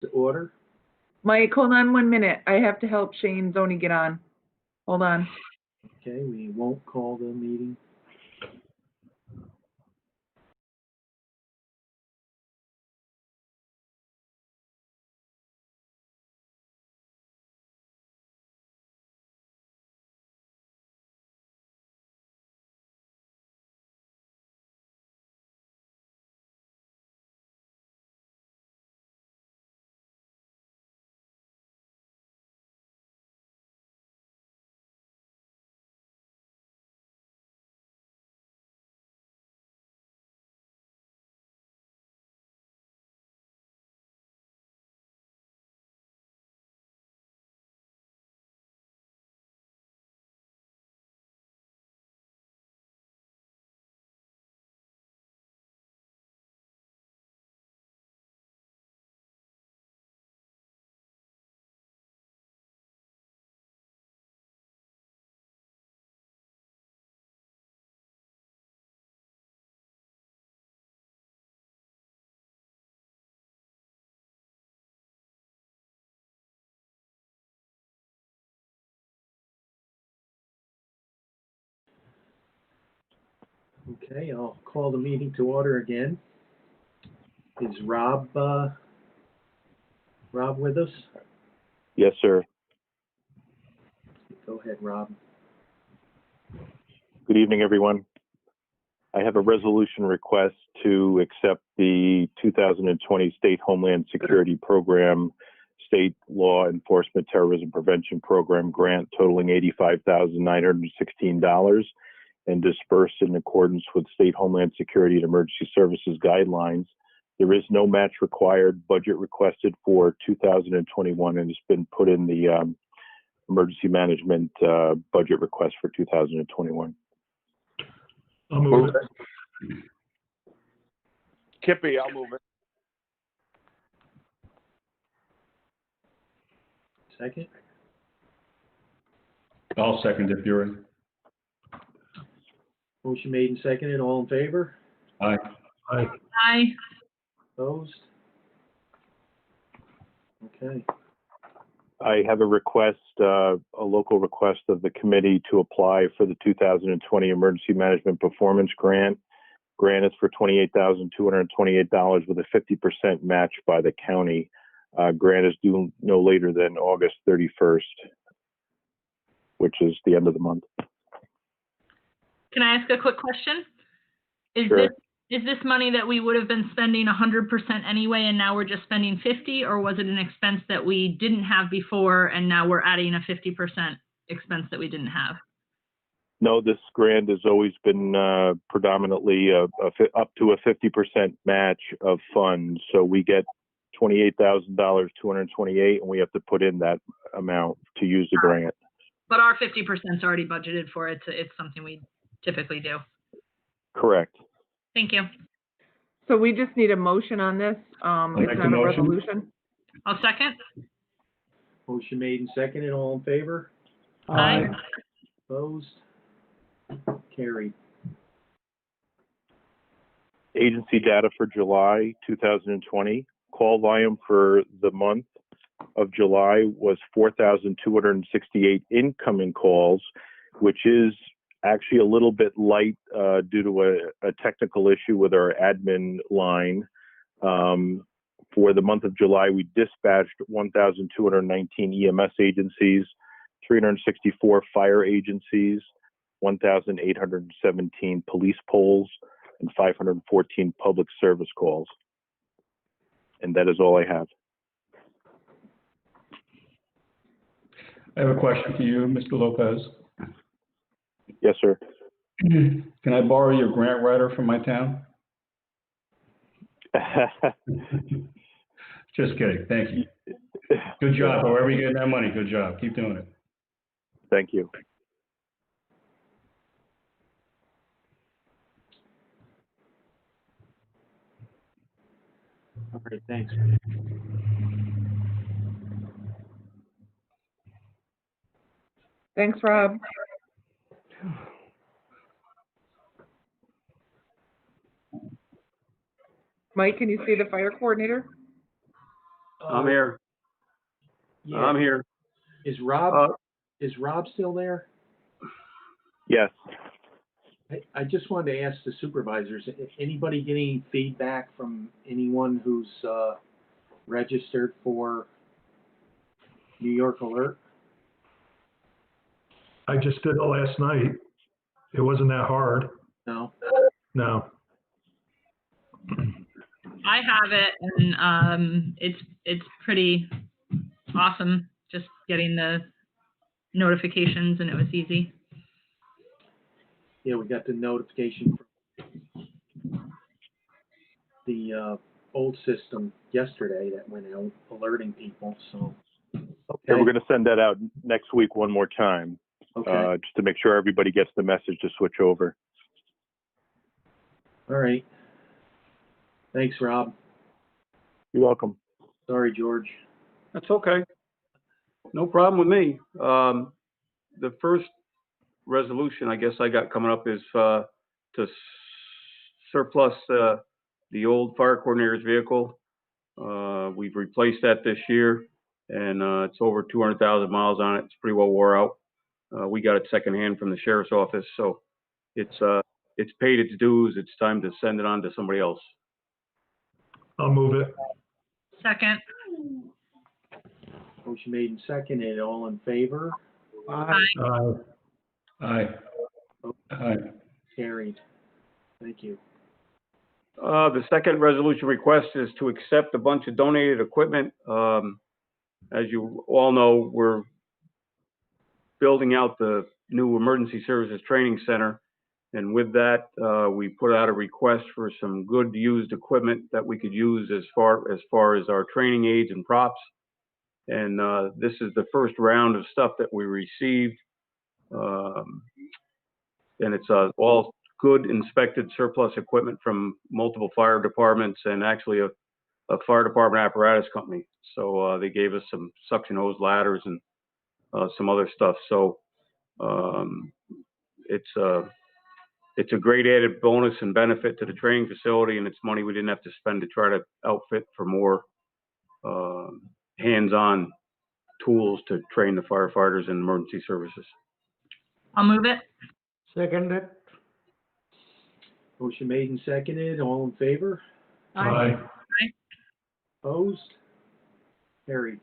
To order. Mike, hold on 1 minute. I have to help Shane Zoni get on. Hold on. Okay, we won't call the meeting. Okay, I'll call the meeting to order again. Is Rob with us? Yes, sir. Go ahead, Rob. Good evening, everyone. I have a resolution request to accept the 2020 State Homeland Security Program State Law Enforcement Terrorism Prevention Program grant totaling $85,916 and dispersed in accordance with State Homeland Security and Emergency Services guidelines. There is no match required. Budget requested for 2021 and has been put in the emergency management budget request for 2021. I'll move it. Kippy, I'll move it. Second? I'll second it, Buren. Motion made and seconded. All in favor? Aye. Aye. Hi. Opposed? Okay. I have a request, a local request of the committee to apply for the 2020 Emergency Management Performance Grant. Grant is for $28,228 with a 50% match by the county. Grant is due no later than August 31st, which is the end of the month. Can I ask a quick question? Sure. Is this money that we would have been spending 100% anyway, and now we're just spending 50, or was it an expense that we didn't have before, and now we're adding a 50% expense that we didn't have? No, this grant has always been predominantly up to a 50% match of funds. So we get $28,228, and we have to put in that amount to use the grant. But our 50% is already budgeted for it. It's something we typically do. Correct. Thank you. So we just need a motion on this. It's not a resolution. I'll second. Motion made and seconded. All in favor? Aye. Opposed? Carried. Agency data for July 2020. Call volume for the month of July was 4,268 incoming calls, which is actually a little bit light due to a technical issue with our admin line. For the month of July, we dispatched 1,219 EMS agencies, 364 fire agencies, 1,817 police polls, and 514 public service calls. And that is all I have. I have a question for you, Mr. Lopez. Yes, sir. Can I borrow your grant writer from my town? Just kidding. Thank you. Good job. Wherever you get that money, good job. Keep doing it. Thank you. All right, thanks. Thanks, Rob. Mike, can you see the fire coordinator? I'm here. Yeah. I'm here. Is Rob still there? Yes. I just wanted to ask the supervisors, anybody get any feedback from anyone who's registered for New York Alert? I just did it last night. It wasn't that hard. No? No. I have it, and it's pretty awesome. Just getting the notifications, and it was easy. Yeah, we got the notification from the old system yesterday that went out alerting people, so. Yeah, Okay, we're going to send that out next week one more time, okay, just to make sure everybody gets the message to switch over. all right. Thanks, Rob. You're welcome. Sorry, George. That's okay. No problem with me. The first resolution I guess I got coming up is to surplus the old fire coordinator's vehicle. We've replaced that this year, and it's over 200,000 miles on it. It's pretty well wore out. We got it secondhand from the sheriff's office, so it's paid its dues. It's time to send it on to somebody else. I'll move it. Second. Motion made and seconded. All in favor? Aye. Aye. Aye. Carried. Thank you. The second resolution request is to accept a bunch of donated equipment. As you all know, we're building out the new Emergency Services Training Center. And with that, we put out a request for some good used equipment that we could use as far as our training aids and props. And this is the first round of stuff that we received. And it's all good inspected surplus equipment from multiple fire departments and actually a fire department apparatus company. So they gave us some suction hose ladders and some other stuff. So it's a great added bonus and benefit to the training facility, and it's money we didn't have to spend to try to outfit for more hands-on tools to train the firefighters and emergency services. I'll move it. Seconded. Motion made and seconded. All in favor? Aye. Opposed? Carried.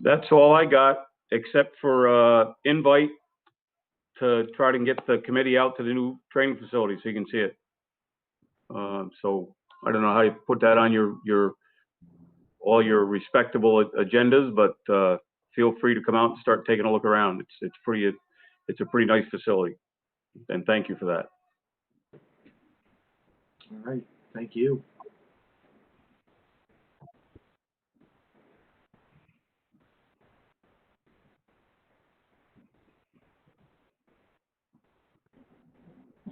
That's all I got, except for invite to try to get the committee out to the new training facility so you can see it. So I don't know how you put that on all your respectable agendas, but feel free to come out and start taking a look around. It's a pretty nice facility, and thank you for that. All right. Thank you.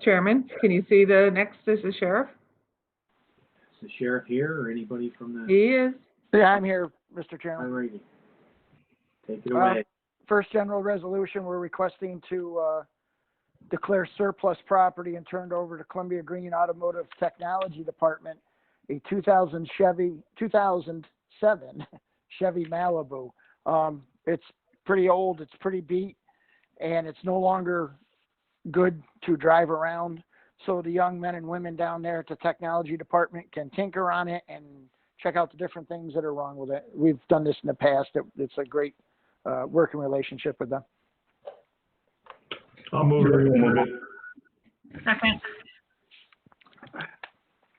Chairman, can you see the next is the sheriff? Is the sheriff here or anybody from the? He is. Yeah, I'm here, Mr. Chairman. All righty. Take it away. First general resolution, we're requesting to declare surplus property and turn it over to Columbia Green Automotive Technology Department, a 2007 Chevy Malibu. It's pretty old, it's pretty beat, and it's no longer good to drive around. So the young men and women down there at the technology department can tinker on it and check out the different things that are wrong with it. We've done this in the past. It's a great working relationship with them. I'll move it. Second.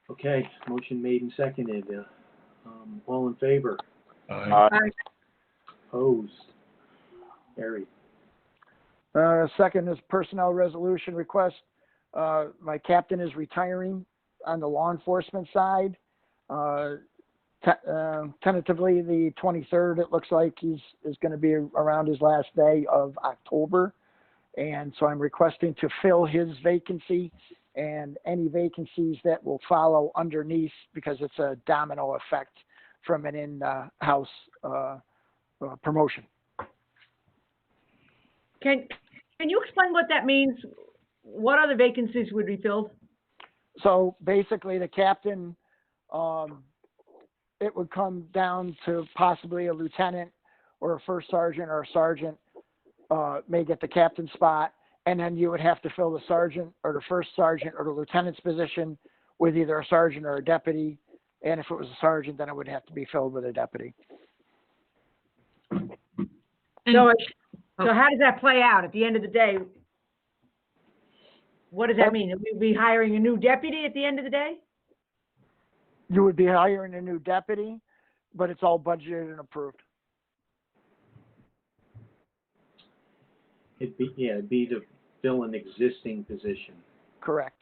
Okay. Motion made and seconded. All in favor? Aye. Opposed? Carried. Second is personnel resolution request. My captain is retiring on the law enforcement side. Tentatively the 23rd, it looks like is going to be around his last day of October. And so I'm requesting to fill his vacancy and any vacancies that will follow underneath, because it's a domino effect from an in-house promotion. Can you explain what that means? What other vacancies would be filled? So basically the captain it would come down to possibly a lieutenant or a first sergeant or a sergeant, may get the captain spot. And then you would have to fill the sergeant or the first sergeant or the lieutenant's position with either a sergeant or a deputy. And if it was a sergeant, then it would have to be filled with a deputy. And- So, so how does that play out at the end of the day? What does that mean? We'd be hiring a new deputy at the end of the day? You would be hiring a new deputy, but it's all budgeted and approved. It'd be to fill an existing position. Correct.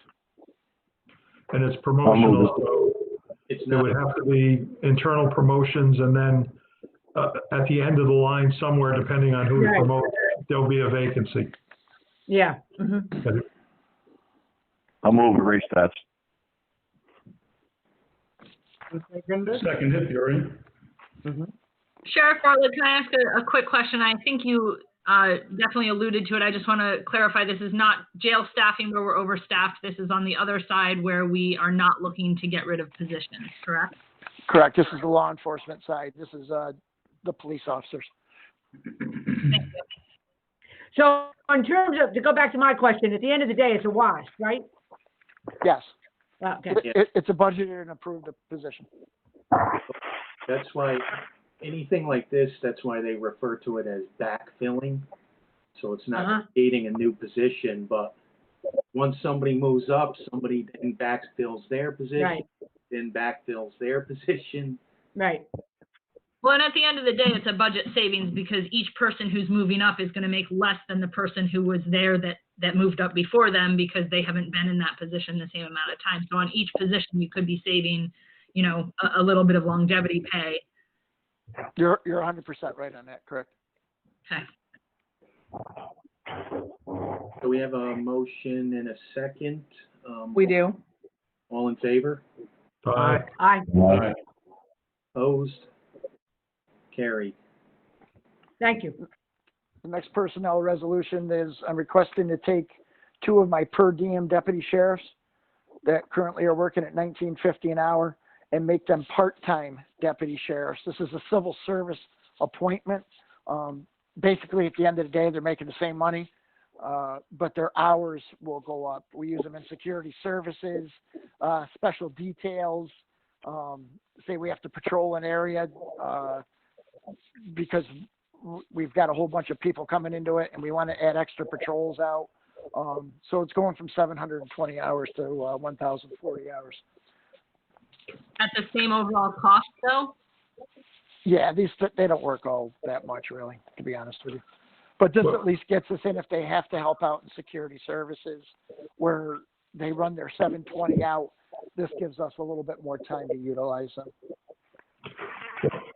And it's promotional, so It's it not, would have to be internal promotions, and then at the end of the line somewhere, depending on who Right. promotes, there'll be a vacancy. Yeah. Mhm. I'll move it, restats. Seconded, Fury. Sheriff Bartlett, can I ask a quick question? I think you definitely alluded to it. I just want to clarify, this is not jail staffing where we're overstaffed. This is on the other side where we are not looking to get rid of positions, correct? Correct. This is the law enforcement side. This is the police officers. Thank you. So in terms of, to go back to my question, at the end of the day, it's a wash, right? Yes. Okay. It's a budgeted and approved position. that's why, anything like this, that's why they refer to it as backfilling. So it's not creating a new position, but once somebody moves up, somebody then backfills their position, Right. then backfills their position. Right. Well, and at the end of the day, it's a budget savings because each person who's moving up is going to make less than the person who was there that moved up before them because they haven't been in that position the same amount of time. So on each position, you could be saving, you know, a little bit of longevity pay. You're 100% right on that. Correct. Okay. So we have a motion and a second. We do. All in favor? Aye. Aye. Aye. Opposed? Carried. Thank you. The next personnel resolution is I'm requesting to take 2 of my per diem deputy sheriffs that currently are working at $19.50 an hour and make them part-time deputy sheriffs. This is a civil service appointment. Basically, at the end of the day, they're making the same money, but their hours will go up. We use them in security services, special details. Say we have to patrol an area because we've got a whole bunch of people coming into it and we want to add extra patrols out. So it's going from 720 hours to 1,040 hours. At the same overall cost, though? Yeah, they don't work all that much, really, to be honest with you. But this at least gets us in if they have to help out in security services where they run their 720 out. This gives us a little bit more time to utilize them.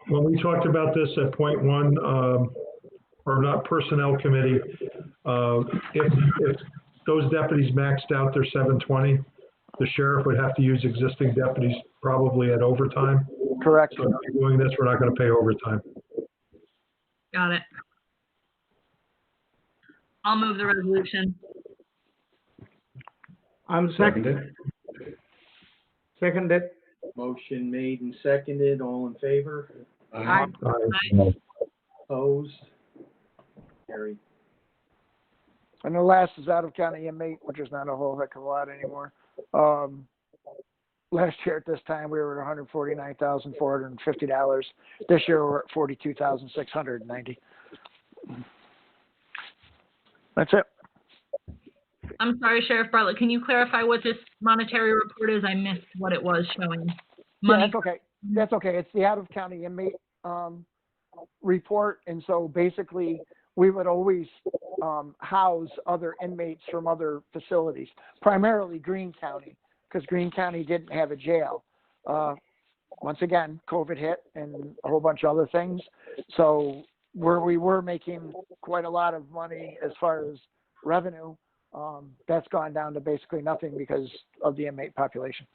When we talked about this at point 1, or not personnel committee, if those deputies maxed out their 720, the sheriff would have to use existing deputies probably at overtime. Correct. So if you're doing this, we're not going to pay overtime. Got it. I'll move the resolution. I'm seconded. Seconded. Motion made and seconded. All in favor? Aye. Aye. Opposed? Carried. And the last is out of county inmate, which is not a whole heck of a lot anymore. Last year at this time, we were at $149,450. This year, we're at $42,690. That's it. I'm sorry, Sheriff Bartlett, can you clarify what this monetary report is? I missed what it was showing. Yeah, Money. that's okay. That's okay. It's the out of county inmate report. And so basically, we would always house other inmates from other facilities, primarily Greene County, because Greene County didn't have a jail. Once again, COVID hit and a whole bunch of other things. So where we were making quite a lot of money as far as revenue, that's gone down to basically nothing because of the inmate population.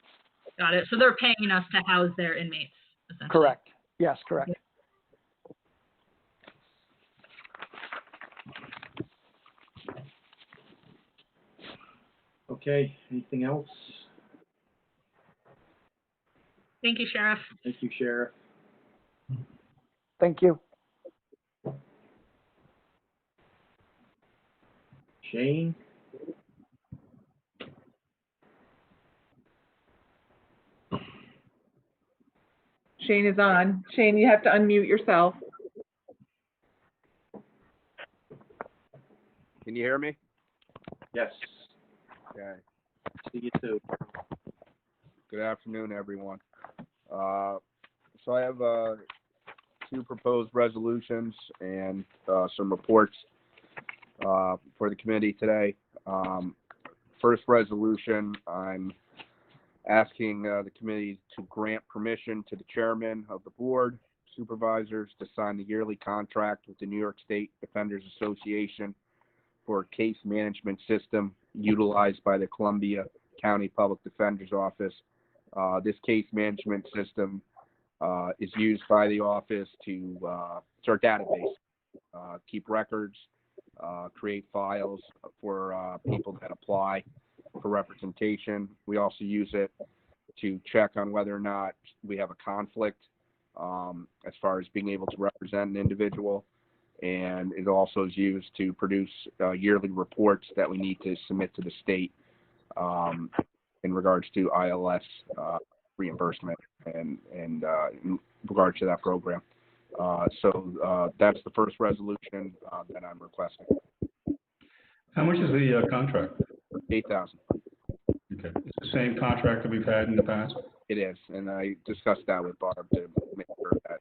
Got it. So they're paying us to house their inmates, essentially. Correct. Yes, correct. Okay, anything else? Thank you, Sheriff. Thank you, Sheriff. Thank you. Shane? Shane is on. Shane, you have to unmute yourself. Can you hear me? Yes. Okay. See you too. Good afternoon, everyone. So I have two proposed resolutions and some reports for the committee today. First resolution, I'm asking the committee to grant permission to the chairman of the board, supervisors, to sign the yearly contract with the New York State Defenders Association for a case management system utilized by the Columbia County Public Defender's Office. This case management system is used by the office to, it's our database, keep records, create files for people that apply for representation. We also use it to check on whether or not we have a conflict as far as being able to represent an individual. And it also is used to produce yearly reports that we need to submit to the state in regards to ILS reimbursement and in regards to that program. So that's the first resolution that I'm requesting. How much is the contract? $8,000. Okay, it's the same contract that we've had in the past? It is, and I discussed that with Barb to make sure that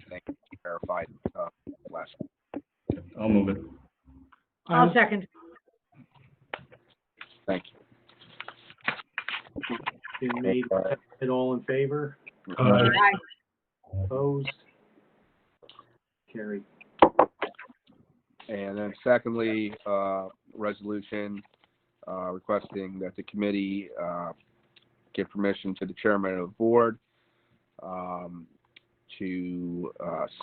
thing verified last. Okay, I'll move it. I'll second. Thank you. Been made, seconded, all in favor? Aye. Opposed? Carried. And then secondly, resolution requesting that the committee give permission to the chairman of the board to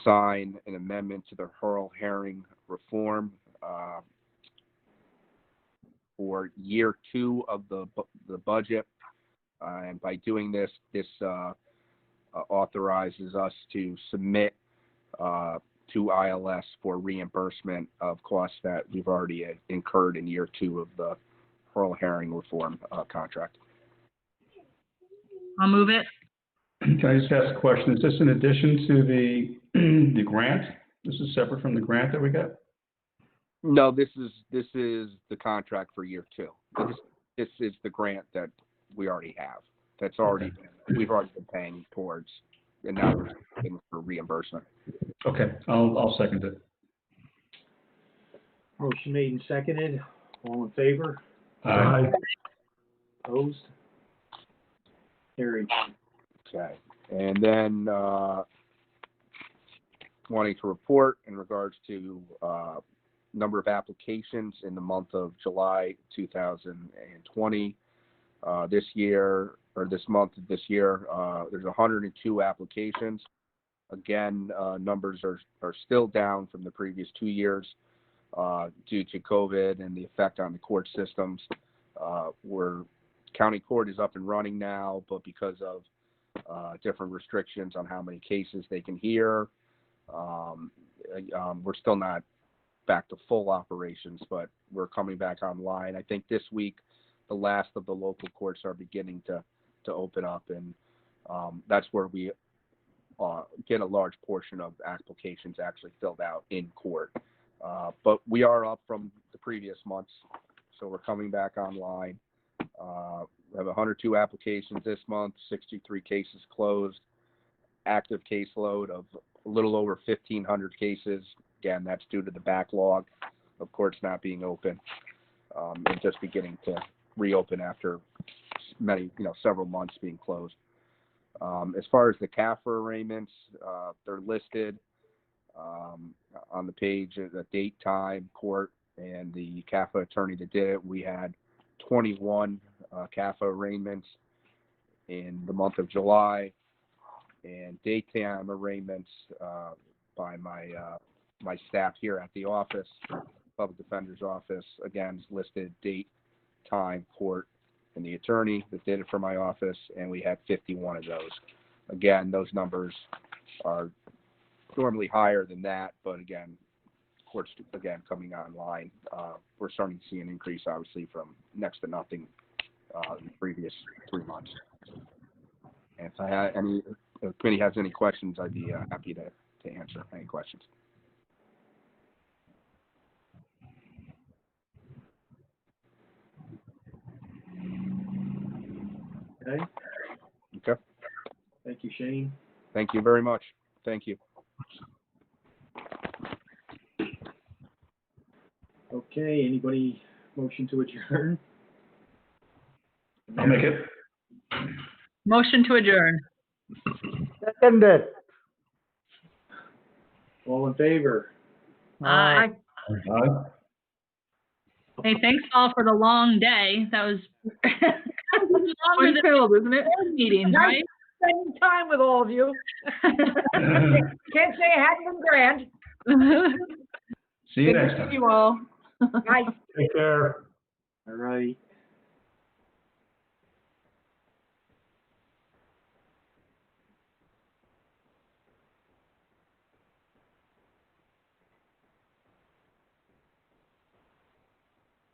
sign an amendment to the Hurl Herring reform for year 2 of the budget. And by doing this, authorizes us to submit to ILS for reimbursement of costs that we've already incurred in year 2 of the Hurl Herring reform contract. I'll move it. Can I just ask a question? Is this in addition to the grant? This is separate from the grant that we got? No, this is the contract for year 2. This is the grant that we already have. That's already we've already been paying towards, and now we're looking for reimbursement. Okay, I'll second it. Motion made and seconded, all in favor? Aye. Opposed? Carried. Okay, and then wanting to report in regards to number of applications in the month of July 2020. This year, or this month of this year, there's 102 applications. Again, numbers are still down from the previous 2 years due to COVID and the effect on the court systems. County court is up and running now, but because of different restrictions on how many cases they can hear, we're still not back to full operations, but we're coming back online. I think this week, the last of the local courts are beginning to open up, and that's where we get a large portion of applications actually filled out in court. But we are up from the previous months, so we're coming back online. We have 102 applications this month, 63 cases closed, active caseload of a little over 1,500 cases. Again, that's due to the backlog of courts not being open and just beginning to reopen after several months being closed. As far as the CAFA arraignments, they're listed on the page, the date, time, court, and the CAFA attorney that did it. We had 21 CAFA arraignments in the month of July, and daytime arraignments by my staff here at the office, Public Defender's Office, again, is listed date, time, court, and the attorney that did it for my office, and we had 51 of those. Again, those numbers are normally higher than that, but again, courts, again, coming online, we're starting to see an increase, obviously, from next to nothing in the previous 3 months. And if I had any, if the committee has any questions, I'd be happy to answer any questions. Okay, Okay. thank you, Shane. Thank you very much. Thank you. Okay, anybody motion to adjourn? I'll make it. Motion to adjourn. Seconded. All in favor? Aye. Aye. Hey, thanks all for the long day. That was longer than Fun-filled, isn't it? board meetings, Nice right? spending time with all of you. Can't say it hadn't been grand. See you Good next to time. see you all. Nice. Take care. All right.